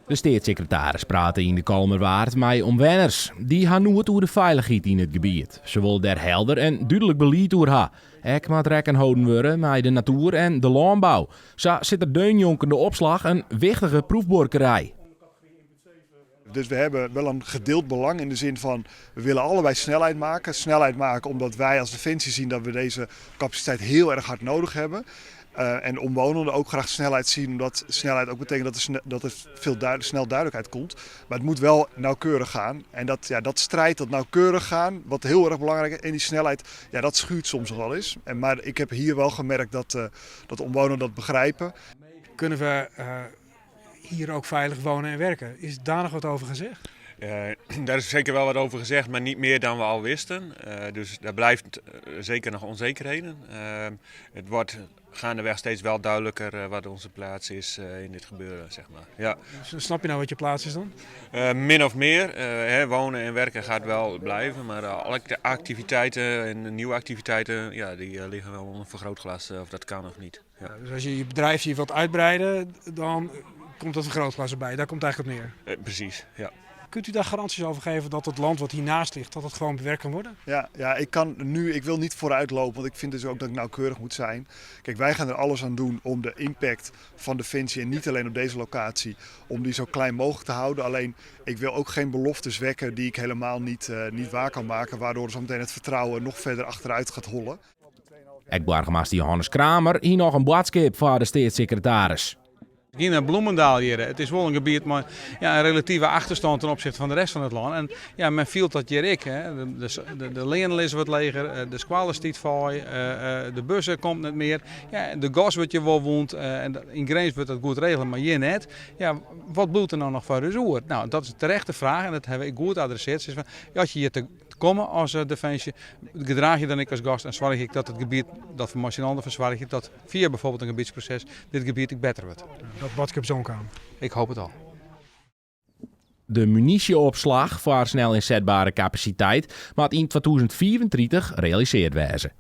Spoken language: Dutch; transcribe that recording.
De staatssecretaris praatte in de Kalmerwaard met omwenners. Die gaan nooit over de veiligheid in het gebied. Ze willen daar helder en duidelijk beleid over hebben. Ek moet rekening houden worden met de natuur en de landbouw. Zo zit er deunjonkende opslag een wichtige proefborkerij. Dus we hebben wel een gedeeld belang in de zin van we willen allebei snelheid maken. Snelheid maken omdat wij als Defensie zien dat we deze capaciteit heel erg hard nodig hebben. En omwonenden ook graag snelheid zien, omdat snelheid ook betekent dat er snel duidelijkheid komt. Maar het moet wel nauwkeurig gaan. En dat strijd, dat nauwkeurig gaan, wat heel erg belangrijk is. En die snelheid, dat schuurt soms nog wel eens. Maar ik heb hier wel gemerkt dat omwonenden dat begrijpen. Kunnen we hier ook veilig wonen en werken? Is daar nog wat over gezegd? Daar is zeker wel wat over gezegd, maar niet meer dan we al wisten. Dus daar blijft zeker nog onzekerheden. Het wordt gaandeweg steeds wel duidelijker wat onze plaats is in dit gebeuren, zeg maar. Ja. Snap je nou wat je plaats is dan? Min of meer. Wonen en werken gaat wel blijven, maar alle activiteiten en nieuwe activiteiten, die liggen wel onder vergrootglas, of dat kan of niet. Ja. Dus als je je bedrijf hier wilt uitbreiden, dan komt dat vergrootglas erbij. Daar komt het eigenlijk op neer. Precies, ja. Kunt u daar garanties over geven dat het land wat hiernaast ligt, dat het gewoon bewerkt kan worden? Ja, ik wil niet vooruitlopen, want ik vind dus ook dat ik nauwkeurig moet zijn. Kijk, wij gaan er alles aan doen om de impact van Defensie, en niet alleen op deze locatie, om die zo klein mogelijk te houden. Alleen, ik wil ook geen beloftes wekken die ik helemaal niet waar kan maken, waardoor zometeen het vertrouwen nog verder achteruit gaat hollen. Burgemeester Johannes Kramer hier nog een boodschap voor de staatssecretaris. Hier naar Bloemendaal hier. Het is wel een gebied met een relatieve achterstand ten opzichte van de rest van het land. En men viel dat hier ik. De leen is wat leger, de squalen stiet vaai, de bussen komt niet meer. Ja, de gas wordt je wel woont en in Greens wordt dat goed regelen, maar hier net. Ja, wat bloedt er nou nog voor de zoer? Nou, dat is een terechte vraag en dat hebben ik goed adresseerd. Dus als je hier te komen als Defensie, gedraag je dan ik als gast en zorg ik dat het gebied dat we machinalden verzorg ik dat via bijvoorbeeld een gebiedsproces dit gebied ik beter wordt. Dat bad ik op zo'n kamer. Ik hoop het al. De munitieopslag voor snel inzetbare capaciteit moet in 2034 realiseerd worden.